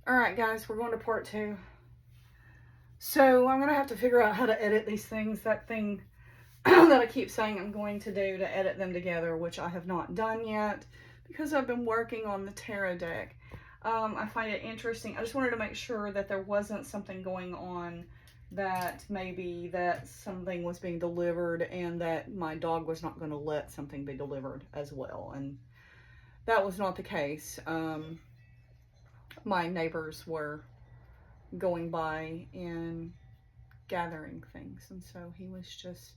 Alright guys, we're going to part 2. So I'm going to have to figure out how to edit these things. That thing that I keep saying I'm going to do to edit them together, which I have not done yet because I've been working on the tarot deck. I find it interesting. I just wanted to make sure that there wasn't something going on, that maybe that something was being delivered and that my dog was not going to let something be delivered as well. And that was not the case. My neighbors were going by and gathering things, and so he was just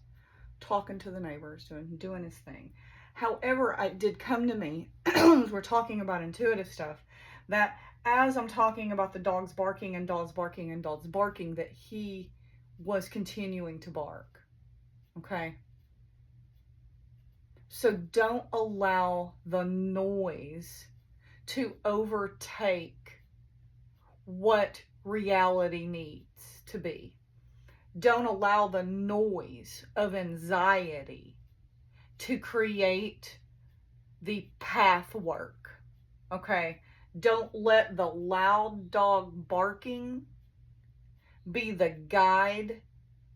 talking to the neighbors, doing his thing. However, it did come to me as we're talking about intuitive stuff, that as I'm talking about the dogs barking and dogs barking and dogs barking, that he was continuing to bark. Okay, so don't allow the noise to overtake what reality needs to be. Don't allow the noise of anxiety to create the path work. Okay? Don't let the loud dog barking be the guide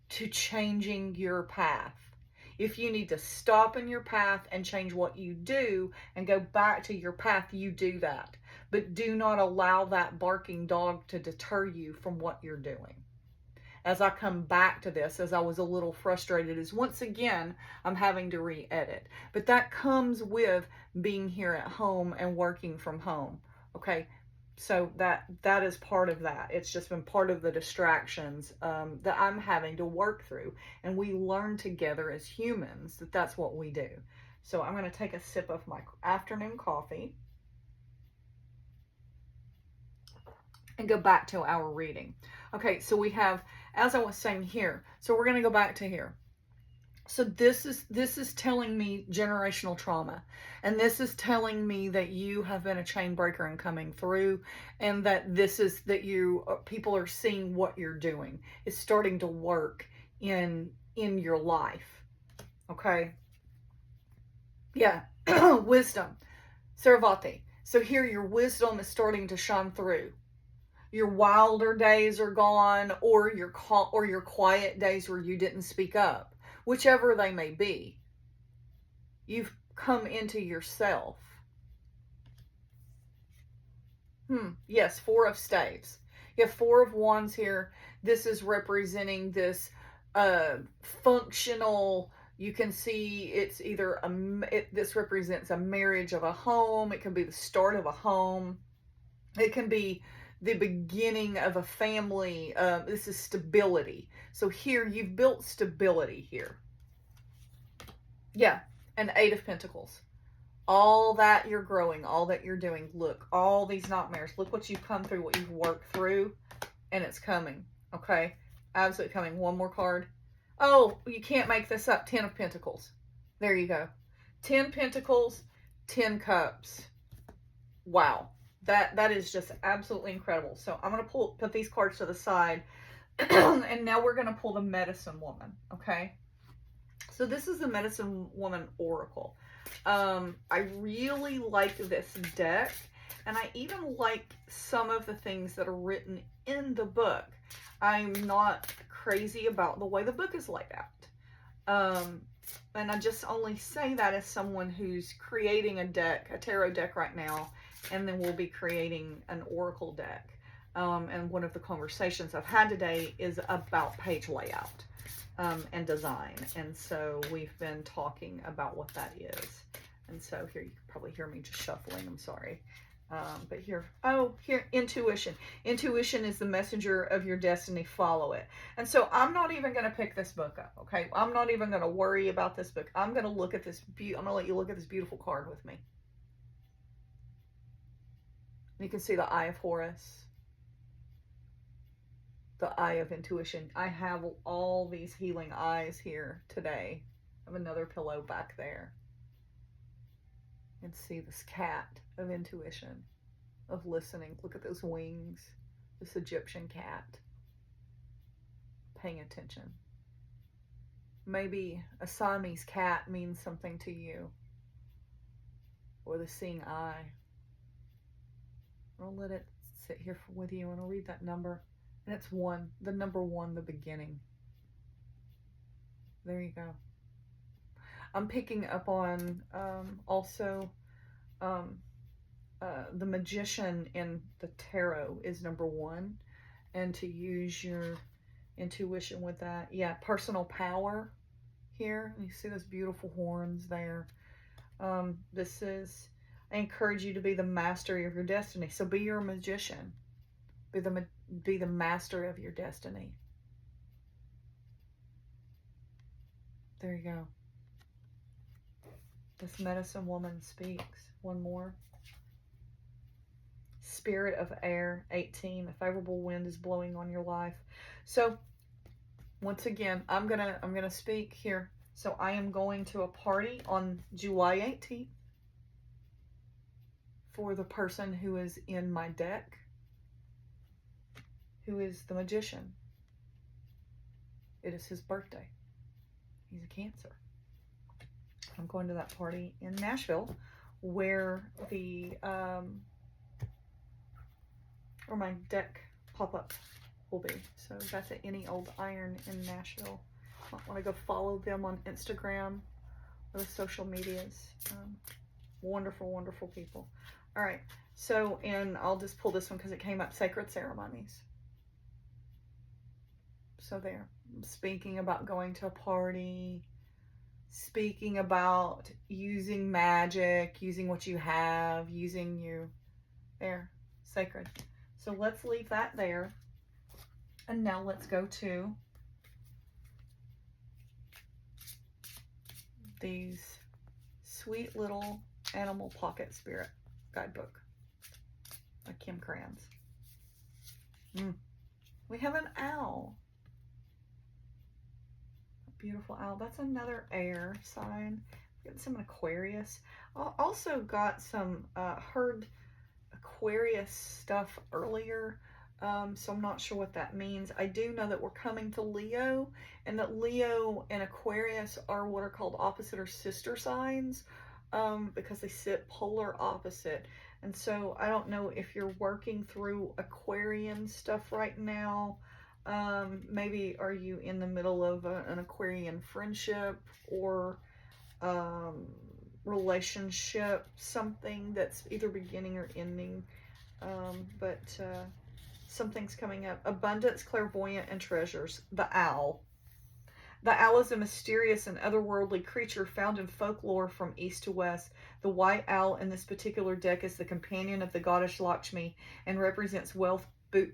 to changing your path. If you need to stop in your path and change what you do and go back to your path, you do that. But do not allow that barking dog to deter you from what you're doing. As I come back to this, as I was a little frustrated, is once again, I'm having to re-edit. But that comes with being here at home and working from home. Okay, so that is part of that. It's just been part of the distractions that I'm having to work through. And we learn together as humans that that's what we do. So I'm going to take a sip of my afternoon coffee and go back to our reading. Okay, so we have, as I was saying here, so we're going to go back to here. So this is telling me generational trauma, and this is telling me that you have been a chain breaker and coming through, and that this is that you people are seeing what you're doing. It's starting to work in your life. Okay. Yeah. Wisdom. Sarvati. So here your wisdom is starting to shine through. Your wilder days are gone, or your quiet days where you didn't speak up, whichever they may be. You've come into yourself. Yes, 4 of staves. You have 4 of wands here. This is representing this functional. You can see it's either this represents a marriage of a home. It can be the start of a home. It can be the beginning of a family. This is stability. So here you've built stability here. Yeah, an 8 of Pentacles. All that you're growing, all that you're doing. Look, all these nightmares. Look what you've come through, what you've worked through, and it's coming. Okay, absolutely coming. One more card. Oh, you can't make this up. 10 of Pentacles. There you go. 10 Pentacles, 10 Cups. Wow. That is just absolutely incredible. So I'm going to put these cards to the side. And now we're going to pull the Medicine Woman. Okay. So this is the Medicine Woman Oracle. I really like this deck. And I even like some of the things that are written in the book. I'm not crazy about the way the book is laid out. And I just only say that as someone who's creating a deck, a tarot deck right now, and then we'll be creating an oracle deck. And one of the conversations I've had today is about page layout and design. And so we've been talking about what that is. And so here, you can probably hear me just shuffling. I'm sorry. But here, intuition. Intuition is the messenger of your destiny. Follow it. And so I'm not even going to pick this book up. Okay. I'm not even going to worry about this book. I'm going to look at this. I'm going to let you look at this beautiful card with me. You can see the Eye of Horus, the Eye of Intuition. I have all these healing eyes here today. I have another pillow back there. And see this cat of intuition, of listening. Look at those wings. This Egyptian cat. Paying attention. Maybe a Siamese cat means something to you. Or the seeing eye. Don't let it sit here with you and I'll read that number. And it's 1, the number 1, the beginning. There you go. I'm picking up on also the magician in the tarot is number 1. And to use your intuition with that. Yeah, personal power here. You see those beautiful horns there. This is, I encourage you to be the master of your destiny. So be your magician. Be the master of your destiny. There you go. This medicine woman speaks. One more. Spirit of air, 18. A favorable wind is blowing on your life. So once again, I'm gonna speak here. So I am going to a party on July 18th for the person who is in my deck, who is the magician. It is his birthday. He's a Cancer. I'm going to that party in Nashville where the where my deck pop-up will be. So that's at Any Old Iron in Nashville. I want to go follow them on Instagram or the social medias. Wonderful, wonderful people. All right. So, and I'll just pull this one because it came up, sacred ceremonies. So there, speaking about going to a party, speaking about using magic, using what you have, using you. There, sacred. So let's leave that there. And now let's go to these sweet little animal pocket spirit guidebook by Kim Krans. We have an owl. A beautiful owl. That's another air sign. Getting some Aquarius. I also got some heard Aquarius stuff earlier. So I'm not sure what that means. I do know that we're coming to Leo, and that Leo and Aquarius are what are called opposite or sister signs, because they sit polar opposite. And so I don't know if you're working through Aquarian stuff right now. Maybe are you in the middle of an Aquarian friendship or relationship, something that's either beginning or ending, but something's coming up. Abundance, clairvoyant, and treasures. The owl. The owl is a mysterious and otherworldly creature found in folklore from east to west. The white owl in this particular deck is the companion of the goddess Lakshmi and represents wealth,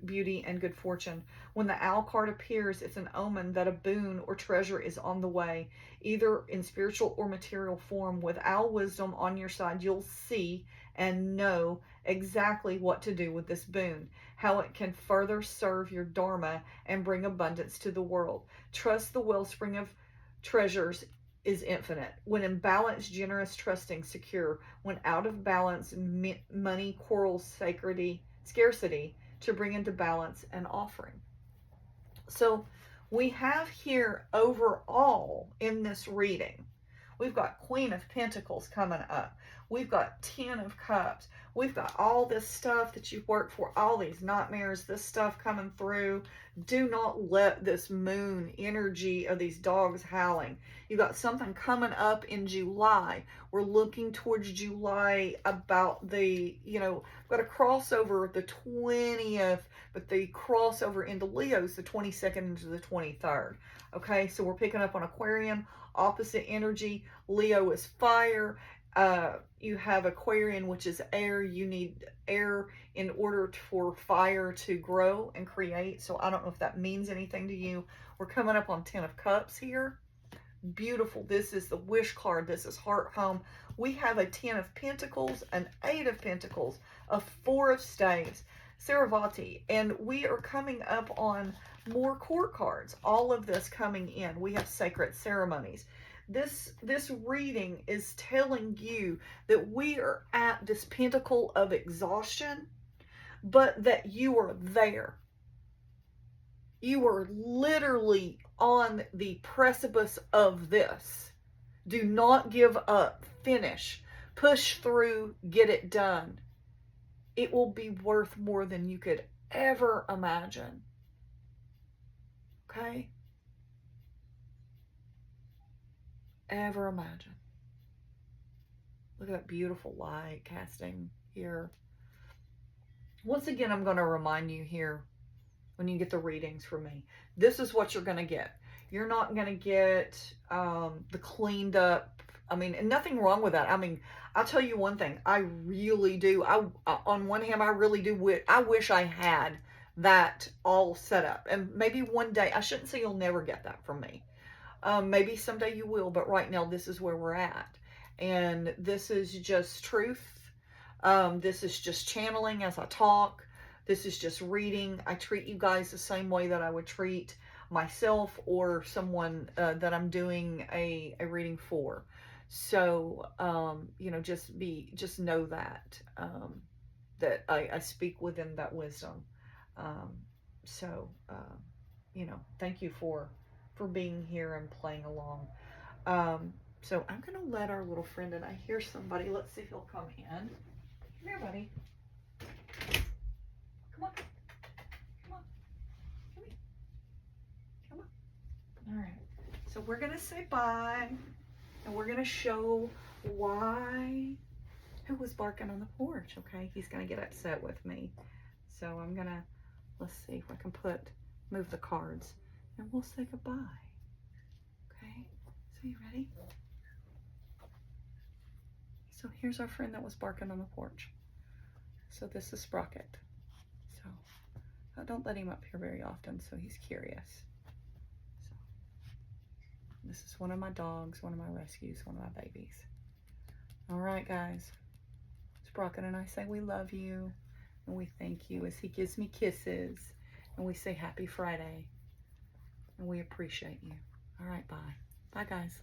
beauty, and good fortune. When the owl card appears, it's an omen that a boon or treasure is on the way, either in spiritual or material form. With owl wisdom on your side, you'll see and know exactly what to do with this boon, how it can further serve your dharma and bring abundance to the world. Trust the wellspring of treasures is infinite. When in balance, generous, trusting, secure. When out of balance, money quarrels, scarcity, to bring into balance and offering. So we have here overall in this reading, we've got Queen of Pentacles coming up. We've got 10 of Cups. We've got all this stuff that you've worked for, all these nightmares, this stuff coming through. Do not let this moon energy of these dogs howling. You've got something coming up in July. We're looking towards July about the, we've got a crossover the 20th, but the crossover into Leo is the 22nd into the 23rd. Okay, so we're picking up on Aquarian, opposite energy. Leo is fire. You have Aquarian, which is air. You need air in order for fire to grow and create. So I don't know if that means anything to you. We're coming up on 10 of Cups here. Beautiful. This is the wish card. This is heart home. We have a 10 of Pentacles, an 8 of Pentacles, a 4 of Staves, Saravati, and we are coming up on more court cards. All of this coming in. We have sacred ceremonies. This reading is telling you that we are at this pinnacle of exhaustion, but that you are there. You are literally on the precipice of this. Do not give up. Finish. Push through. Get it done. it will be worth more than you could ever imagine. Okay? Ever imagine. Look at that beautiful light casting here. Once again, I'm going to remind you here when you get the readings from me, this is what you're going to get. You're not going to get the cleaned up. I mean, and nothing wrong with that. I mean, I'll tell you one thing. I really do. On one hand, I really do. I wish I had that all set up. And maybe one day, I shouldn't say you'll never get that from me. Maybe someday you will, but right now, this is where we're at. And this is just truth. This is just channeling as I talk. This is just reading. I treat you guys the same way that I would treat myself or someone that I'm doing a reading for. So, you know, just know that, that I speak within that wisdom. Um, so, you know, thank you for being here and playing along. So I'm going to let our little friend, and I hear somebody. Let's see if he'll come in. Come here, buddy. Come on. Come on. Come here. Come on. All right. So we're going to say bye, and we're going to show why who was barking on the porch, okay? He's going to get upset with me. So I'm going to, let's see if I can move the cards, and we'll say goodbye. Okay? So you ready? So here's our friend that was barking on the porch. So this is Sprocket. So I don't let him up here very often, so he's curious. So this is one of my dogs, one of my rescues, one of my babies. All right, guys. Sprocket and I say we love you, and we thank you as he gives me kisses, and we say happy Friday, and we appreciate you. All right, bye. Bye, guys.